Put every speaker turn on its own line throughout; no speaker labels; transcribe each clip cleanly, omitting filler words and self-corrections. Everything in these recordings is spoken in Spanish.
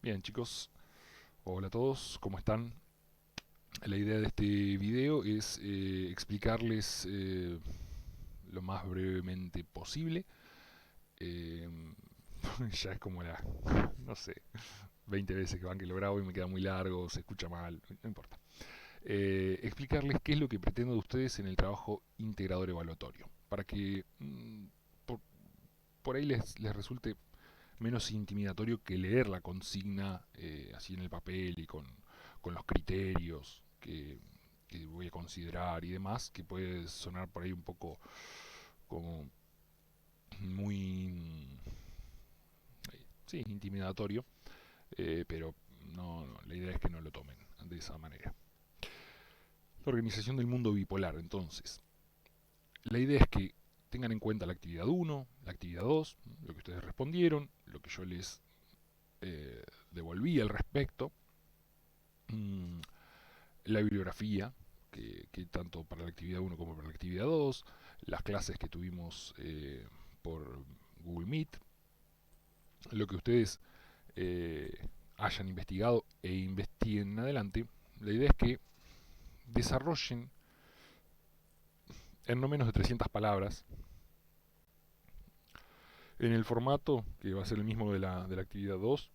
Bien, chicos, hola a todos, ¿cómo están? La idea de este video es explicarles lo más brevemente posible. eh, ya es como no sé, 20 veces que van que lo grabo y me queda muy largo, se escucha mal, no importa. Explicarles qué es lo que pretendo de ustedes en el trabajo integrador evaluatorio, para que por, por ahí les resulte menos intimidatorio que leer la consigna así en el papel y con los criterios que voy a considerar y demás, que puede sonar por ahí un poco como muy, sí, intimidatorio, pero no, la idea es que no lo tomen de esa manera. La organización del mundo bipolar, entonces, la idea es que tengan en cuenta la actividad uno, la actividad 2, lo que ustedes respondieron, lo que yo les devolví al respecto, mm, la bibliografía, que tanto para la actividad uno como para la actividad 2, las clases que tuvimos por Google Meet, lo que ustedes hayan investigado e investiguen en adelante. La idea es que desarrollen en no menos de 300 palabras, en el formato que va a ser el mismo de la actividad 2,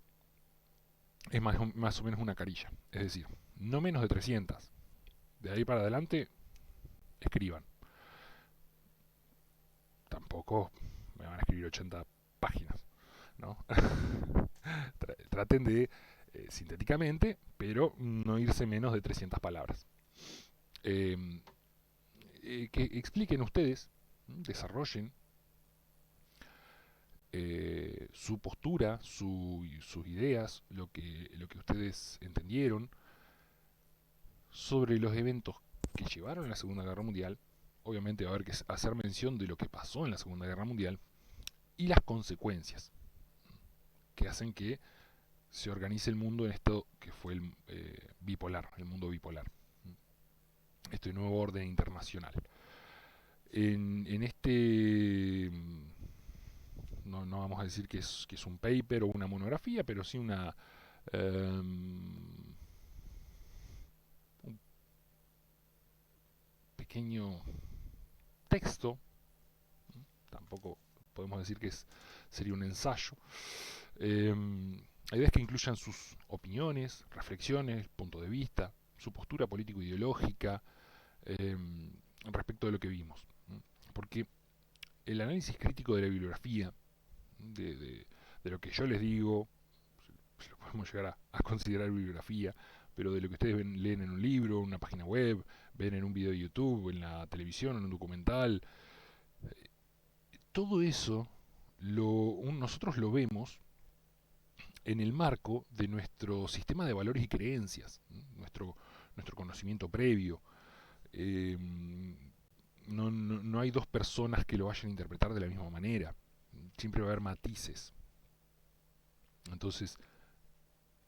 es más o menos una carilla. Es decir, no menos de 300. De ahí para adelante, escriban. Tampoco me van a escribir 80 páginas, ¿no? Traten de, sintéticamente, pero no irse menos de 300 palabras. Eh, que expliquen ustedes, desarrollen su postura, sus ideas, lo que ustedes entendieron sobre los eventos que llevaron a la Segunda Guerra Mundial. Obviamente va a haber que hacer mención de lo que pasó en la Segunda Guerra Mundial y las consecuencias que hacen que se organice el mundo en esto que fue el bipolar, el mundo bipolar, este nuevo orden internacional. En este, no vamos a decir que es un paper o una monografía, pero sí un pequeño texto, tampoco podemos decir que sería un ensayo. La idea es que incluyan sus opiniones, reflexiones, punto de vista, su postura político-ideológica eh, respecto de lo que vimos. Porque el análisis crítico de la bibliografía, de lo que yo les digo, si lo podemos llegar a considerar bibliografía, pero de lo que ustedes leen en un libro, en una página web, ven en un video de YouTube, en la televisión, en un documental, todo eso nosotros lo vemos en el marco de nuestro sistema de valores y creencias, nuestro conocimiento previo. Eh, no hay dos personas que lo vayan a interpretar de la misma manera. Siempre va a haber matices. Entonces,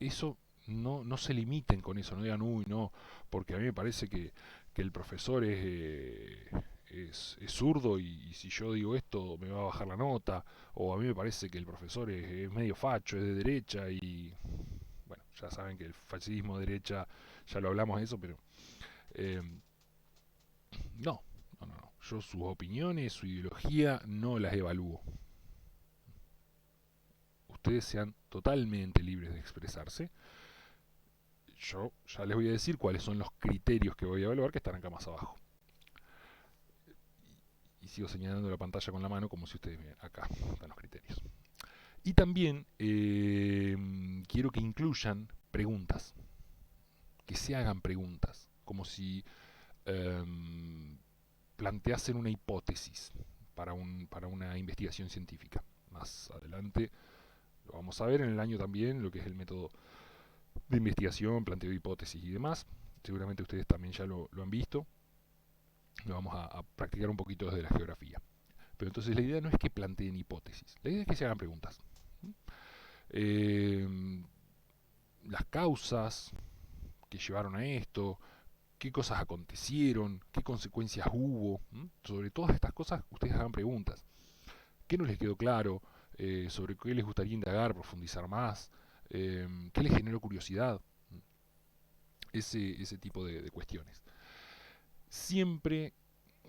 eso no se limiten con eso, no digan, uy, no, porque a mí me parece que el profesor es zurdo y si yo digo esto me va a bajar la nota, o a mí me parece que el profesor es medio facho, es de derecha y bueno, ya saben que el fascismo de derecha, ya lo hablamos de eso, pero eh, no. Yo sus opiniones, su ideología no las evalúo. Ustedes sean totalmente libres de expresarse. Yo ya les voy a decir cuáles son los criterios que voy a evaluar, que están acá más abajo. Y sigo señalando la pantalla con la mano como si ustedes ven, acá están los criterios. Y también quiero que incluyan preguntas, que se hagan preguntas, como si eh, planteasen una hipótesis para una investigación científica. Más adelante lo vamos a ver en el año también, lo que es el método de investigación, planteo de hipótesis y demás. Seguramente ustedes también ya lo han visto. Lo vamos a practicar un poquito desde la geografía. Pero entonces la idea no es que planteen hipótesis, la idea es que se hagan preguntas. Eh, las causas que llevaron a esto, qué cosas acontecieron, qué consecuencias hubo. Sobre todas estas cosas ustedes hagan preguntas. ¿Qué no les quedó claro? ¿Sobre qué les gustaría indagar, profundizar más? ¿Qué les generó curiosidad? Ese tipo de cuestiones. Siempre,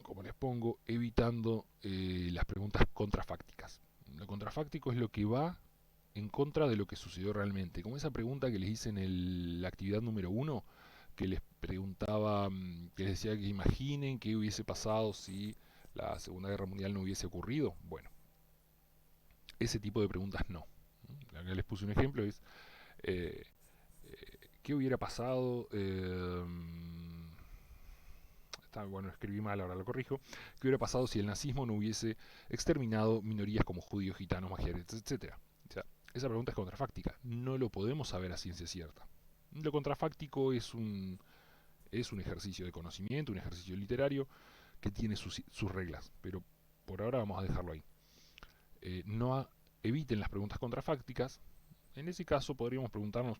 como les pongo, evitando las preguntas contrafácticas. Lo contrafáctico es lo que va en contra de lo que sucedió realmente. Como esa pregunta que les hice en la actividad número 1, que les preguntaba, que les decía que imaginen qué hubiese pasado si la Segunda Guerra Mundial no hubiese ocurrido. Bueno, ese tipo de preguntas no. Acá les puse un ejemplo, es eh, ¿qué hubiera pasado? Bueno, escribí mal, ahora lo corrijo. ¿Qué hubiera pasado si el nazismo no hubiese exterminado minorías como judíos, gitanos, magiares, etcétera? O sea, esa pregunta es contrafáctica. No lo podemos saber a ciencia cierta. Lo contrafáctico es un ejercicio de conocimiento, un ejercicio literario que tiene sus reglas, pero por ahora vamos a dejarlo ahí. No eviten las preguntas contrafácticas. En ese caso podríamos preguntarnos,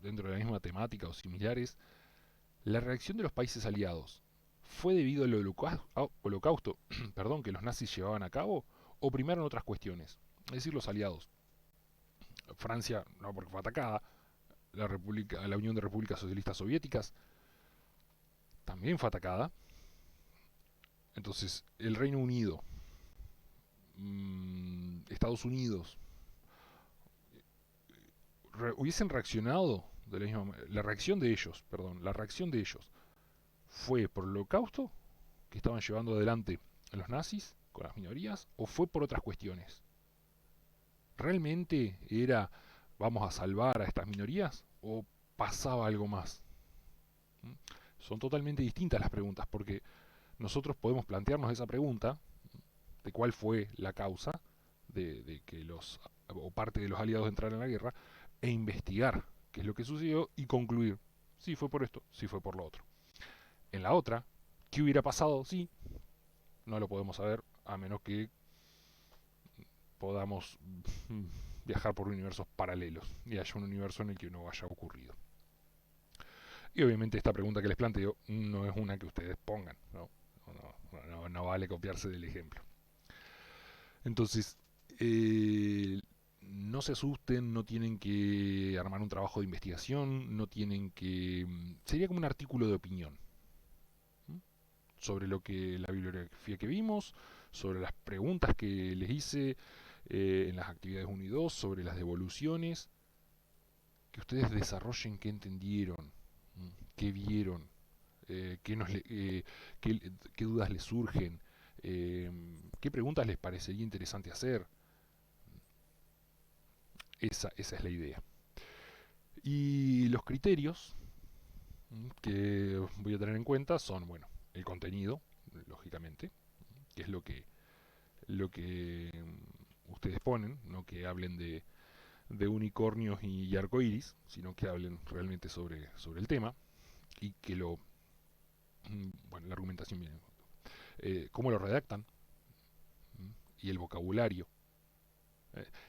dentro de la misma temática o similares, ¿la reacción de los países aliados fue debido al holocausto perdón, que los nazis llevaban a cabo o primaron otras cuestiones? Es decir, los aliados. Francia, no porque fue atacada, la Unión de Repúblicas Socialistas Soviéticas también fue atacada. Entonces, el Reino Unido, Estados Unidos, hubiesen reaccionado de la misma manera. La reacción de ellos fue por el holocausto que estaban llevando adelante los nazis con las minorías o fue por otras cuestiones. ¿Realmente era vamos a salvar a estas minorías o pasaba algo más? ¿Mm? Son totalmente distintas las preguntas porque nosotros podemos plantearnos esa pregunta de cuál fue la causa de que los o parte de los aliados entraran en la guerra e investigar qué es lo que sucedió y concluir si fue por esto, si fue por lo otro. En la otra, ¿qué hubiera pasado? Sí, no lo podemos saber a menos que podamos viajar por universos paralelos y haya un universo en el que no haya ocurrido. Y obviamente esta pregunta que les planteo no es una que ustedes pongan, no vale copiarse del ejemplo. Entonces, no se asusten, no tienen que armar un trabajo de investigación, no tienen que... Sería como un artículo de opinión sobre lo que la bibliografía que vimos, sobre las preguntas que les hice en las actividades 1 y 2, sobre las devoluciones, que ustedes desarrollen qué entendieron, qué vieron, qué dudas les surgen, qué preguntas les parecería interesante hacer. Esa es la idea. Y los criterios que voy a tener en cuenta son, bueno, el contenido, lógicamente, que es lo que ustedes ponen, no que hablen de unicornios y arcoíris, sino que hablen realmente sobre el tema y que bueno, la argumentación viene, cómo lo redactan y el vocabulario.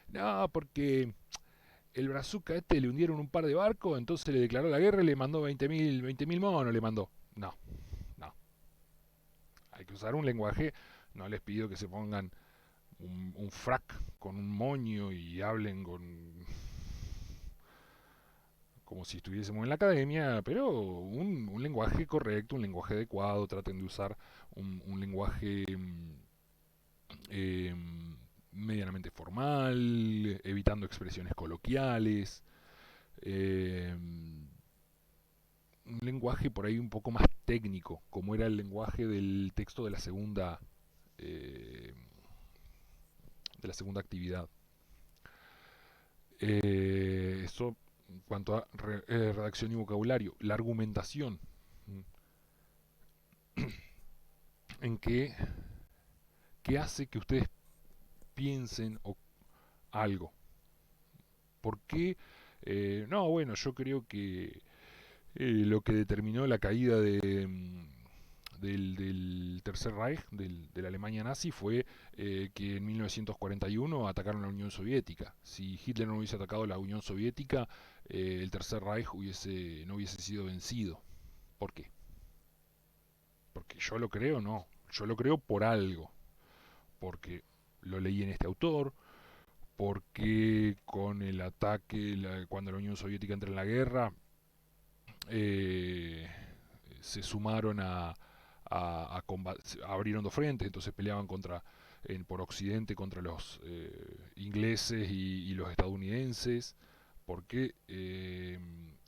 No, porque el brazuca este le hundieron un par de barcos, entonces le declaró la guerra y le mandó 20.000 monos, le mandó. No, no. Hay que usar un lenguaje, no les pido que se pongan un frac con un moño y hablen como si estuviésemos en la academia, pero un lenguaje correcto, un lenguaje adecuado, traten de usar un lenguaje eh, medianamente formal, evitando expresiones coloquiales, un lenguaje por ahí un poco más técnico, como era el lenguaje del texto eh, de la segunda actividad. Eso en cuanto a redacción y vocabulario. La argumentación, en qué hace que ustedes piensen algo. ¿Por qué? No, bueno, yo creo que lo que determinó la caída del Tercer Reich, de la Alemania nazi, fue que en 1941 atacaron a la Unión Soviética. Si Hitler no hubiese atacado a la Unión Soviética, el Tercer Reich no hubiese sido vencido. ¿Por qué? Porque yo lo creo, no. Yo lo creo por algo. Porque lo leí en este autor, por qué con el ataque, cuando la Unión Soviética entra en la guerra, eh, se sumaron a abrieron dos frentes, entonces peleaban por Occidente contra los ingleses y los estadounidenses, porque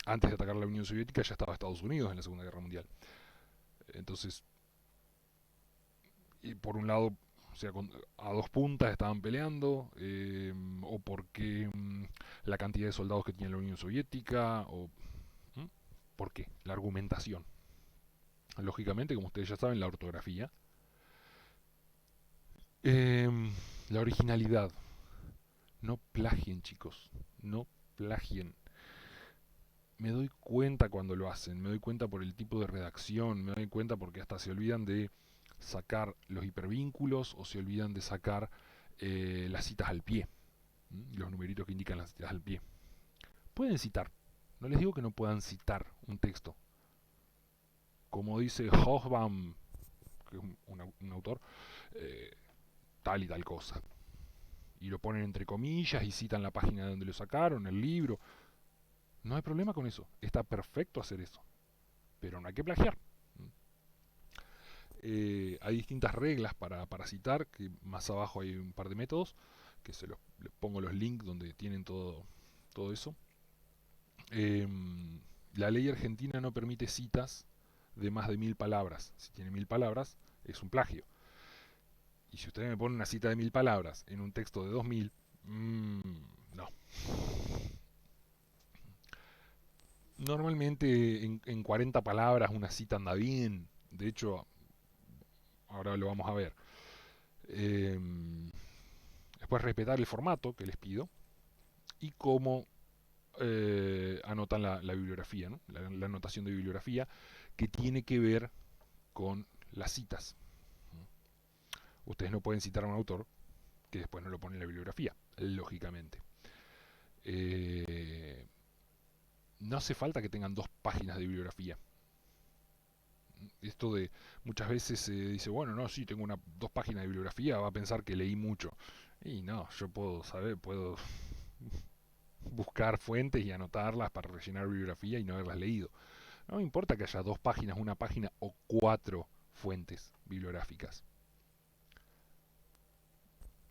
antes de atacar la Unión Soviética ya estaba Estados Unidos en la Segunda Guerra Mundial. Entonces, y por un lado, o sea, a dos puntas estaban peleando, o porque la cantidad de soldados que tenía la Unión Soviética, o ¿por qué? La argumentación. Lógicamente, como ustedes ya saben, la ortografía. La originalidad. No plagien, chicos. No plagien. Me doy cuenta cuando lo hacen, me doy cuenta por el tipo de redacción, me doy cuenta porque hasta se olvidan de sacar los hipervínculos o se olvidan de sacar las citas al pie, los numeritos que indican las citas al pie. Pueden citar, no les digo que no puedan citar un texto. Como dice Hobsbawm, que es un autor, eh, tal y tal cosa. Y lo ponen entre comillas y citan la página de donde lo sacaron, el libro. No hay problema con eso, está perfecto hacer eso, pero no hay que plagiar. Hay distintas reglas para citar, que más abajo hay un par de métodos, que les pongo los links donde tienen todo eso. La ley argentina no permite citas de más de 1000 palabras. Si tiene 1000 palabras, es un plagio. Y si ustedes me ponen una cita de 1000 palabras en un texto de 2000, no. Normalmente en 40 palabras una cita anda bien. De hecho, ahora lo vamos a ver. Después respetar el formato que les pido y cómo anotan la bibliografía, ¿no? La anotación de bibliografía que tiene que ver con las citas. Ustedes no pueden citar a un autor que después no lo pone en la bibliografía, lógicamente. No hace falta que tengan 2 páginas de bibliografía. Esto de muchas veces se dice, bueno, no, sí, tengo 2 páginas de bibliografía, va a pensar que leí mucho. Y no, yo puedo buscar fuentes y anotarlas para rellenar bibliografía y no haberlas leído. No me importa que haya 2 páginas, 1 página o 4 fuentes bibliográficas.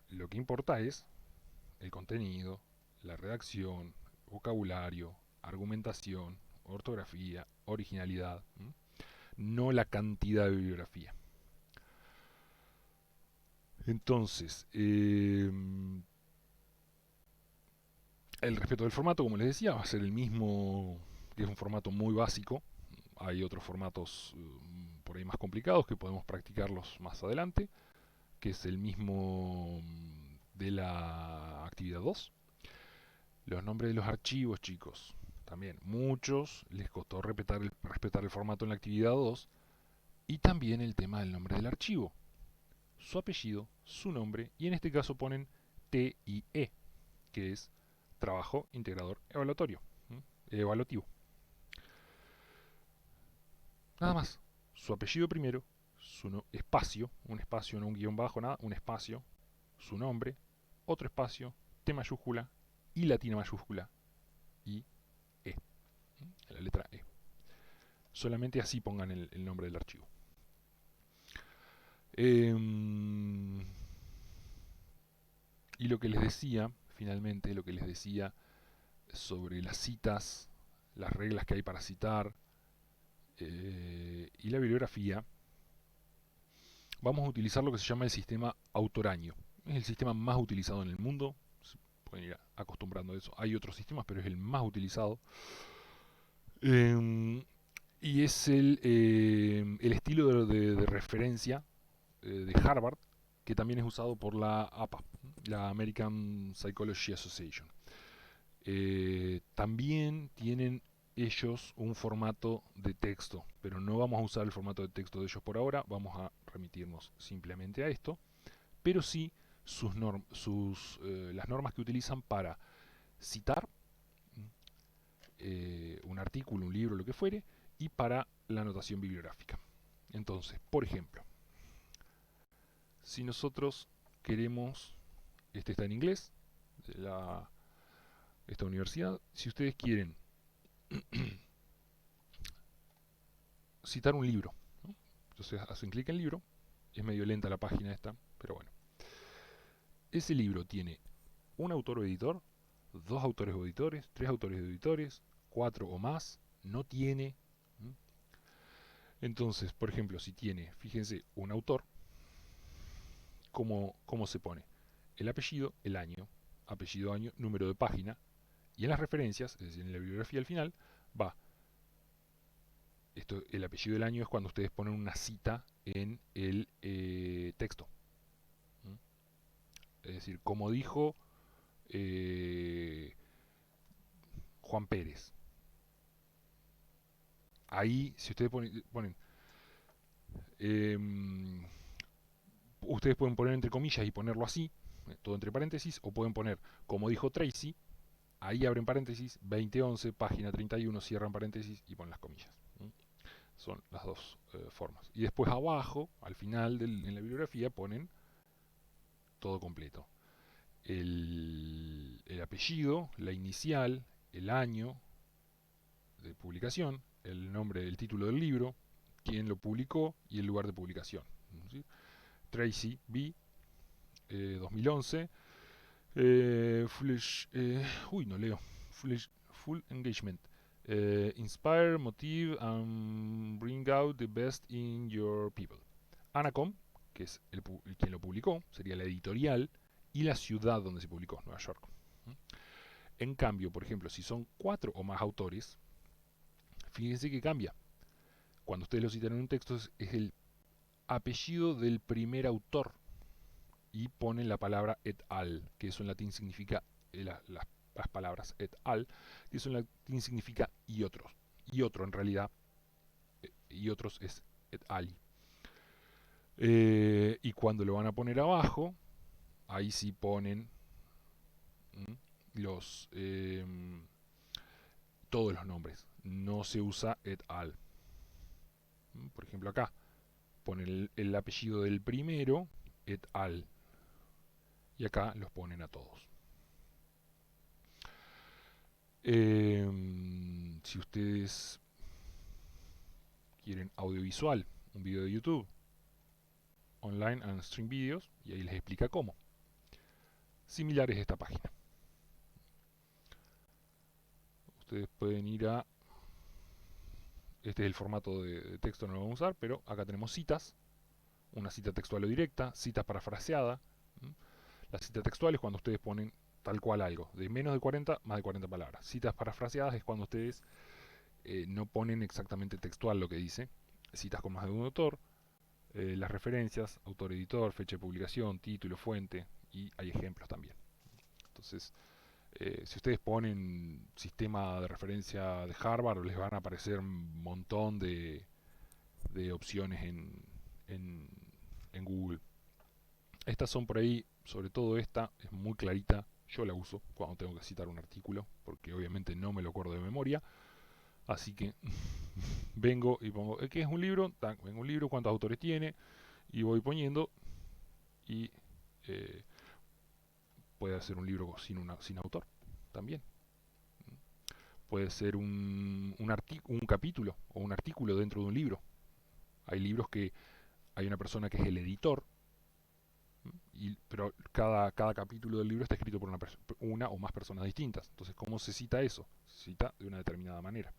Lo que importa es el contenido, la redacción, vocabulario, argumentación, ortografía, originalidad, no la cantidad de bibliografía. Entonces, el respeto del formato, como les decía, va a ser el mismo, que es un formato muy básico. Hay otros formatos por ahí más complicados que podemos practicarlos más adelante, que es el mismo de la actividad 2. Los nombres de los archivos, chicos, también muchos les costó respetar el formato en la actividad 2 y también el tema del nombre del archivo. Su apellido, su nombre y en este caso ponen TIE, que es Trabajo Integrador Evaluativo. Nada más. Su apellido primero, espacio, un espacio, no un guión bajo, nada, un espacio, su nombre, otro espacio, T mayúscula y latina mayúscula y E, la letra E. Solamente así pongan el nombre del archivo. Y lo que les decía, finalmente, lo que les decía sobre las citas, las reglas que hay para citar y la bibliografía, vamos a utilizar lo que se llama el sistema autoraño. Es el sistema más utilizado en el mundo, se pueden ir acostumbrando a eso. Hay otros sistemas, pero es el más utilizado. Y es el estilo de referencia de Harvard, que también es usado por la APA, la American Psychology Association. También tienen ellos un formato de texto, pero no vamos a usar el formato de texto de ellos por ahora, vamos a remitirnos simplemente a esto, pero sí las normas que utilizan para citar un artículo, un libro, lo que fuere, y para la anotación bibliográfica. Entonces, por ejemplo, si nosotros queremos, este está en inglés, esta universidad. Si ustedes quieren citar un libro, ¿no? Entonces hacen clic en libro. Es medio lenta la página esta, pero bueno. Ese libro tiene un autor o editor, dos autores o editores, tres autores o editores, cuatro o más, no tiene. Entonces, por ejemplo, si tiene, fíjense, un autor, ¿cómo se pone? El apellido, año, número de página, y en las referencias, es decir, en la bibliografía al final, va. El apellido del año es cuando ustedes ponen una cita en el texto. Es decir, como dijo Juan Pérez. Ahí, si ustedes ponen ustedes pueden poner entre comillas y ponerlo así, todo entre paréntesis, o pueden poner, como dijo Tracy, ahí abren paréntesis, 2011, página 31, cierran paréntesis y ponen las comillas. Son las dos formas. Y después abajo, al final en la bibliografía, ponen todo completo. El apellido, la inicial, el año de publicación, el nombre, el título del libro, quién lo publicó y el lugar de publicación. ¿Sí? Tracy B. 2011. No leo. Full engagement. Inspire, motive, and bring out the best in your people. Anacom, que es quien lo publicó, sería la editorial, y la ciudad donde se publicó, Nueva York. En cambio, por ejemplo, si son 4 o más autores, fíjense que cambia. Cuando ustedes lo citan en un texto es el apellido del primer autor y ponen la palabra et al, que eso en latín significa las palabras et al, que eso en latín significa y otros. Y otro en realidad, y otros es et ali. Y cuando lo van a poner abajo, ahí sí ponen todos los nombres. No se usa et al. Por ejemplo acá, ponen el apellido del primero, et al. Y acá los ponen a todos. Si ustedes quieren audiovisual, un video de YouTube, online and stream videos, y ahí les explica cómo. Similar es esta página. Ustedes pueden ir a... Este es el formato de texto, no lo vamos a usar, pero acá tenemos citas, una cita textual o directa, citas parafraseada. La cita textual es cuando ustedes ponen tal cual algo, de menos de 40, más de 40 palabras. Citas parafraseadas es cuando ustedes no ponen exactamente textual lo que dice. Citas con más de un autor, las referencias, autor, editor, fecha de publicación, título, fuente, y hay ejemplos también. Entonces, si ustedes ponen sistema de referencia de Harvard, les van a aparecer un montón de opciones en Google. Estas son por ahí, sobre todo esta, es muy clarita. Yo la uso cuando tengo que citar un artículo, porque obviamente no me lo acuerdo de memoria. Así que vengo y pongo, ¿qué es un libro? Vengo un libro, cuántos autores tiene, y voy poniendo, y puede ser un libro sin autor también. Puede ser un capítulo o un artículo dentro de un libro. Hay libros que hay una persona que es el editor, pero cada capítulo del libro está escrito por una o más personas distintas. Entonces, ¿cómo se cita eso? Se cita de una determinada manera.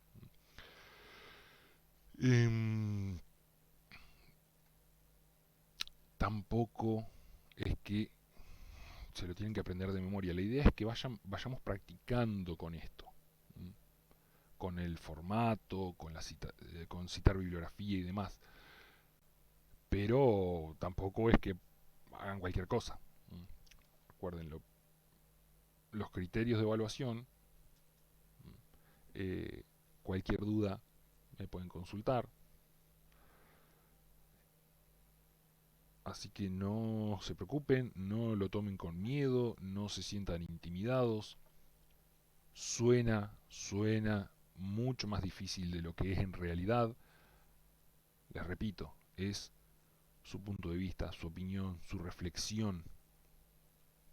Tampoco es que se lo tienen que aprender de memoria. La idea es que vayamos practicando con esto, con el formato, con citar bibliografía y demás. Pero tampoco es que hagan cualquier cosa. Recuerden, los criterios de evaluación, cualquier duda me pueden consultar. Así que no se preocupen, no lo tomen con miedo, no se sientan intimidados. Suena mucho más difícil de lo que es en realidad. Les repito, es su punto de vista, su opinión, su reflexión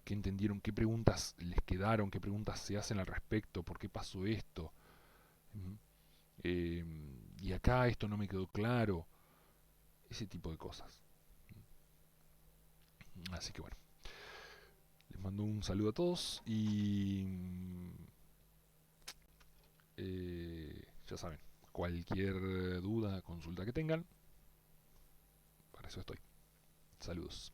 qué entendieron, qué preguntas les quedaron, qué preguntas se hacen al respecto, por qué pasó esto. ¿Mm? Eh, y acá esto no me quedó claro. Ese tipo de cosas. Así que bueno, les mando un saludo a todos y ya saben, cualquier duda, consulta que tengan, para eso estoy. Saludos.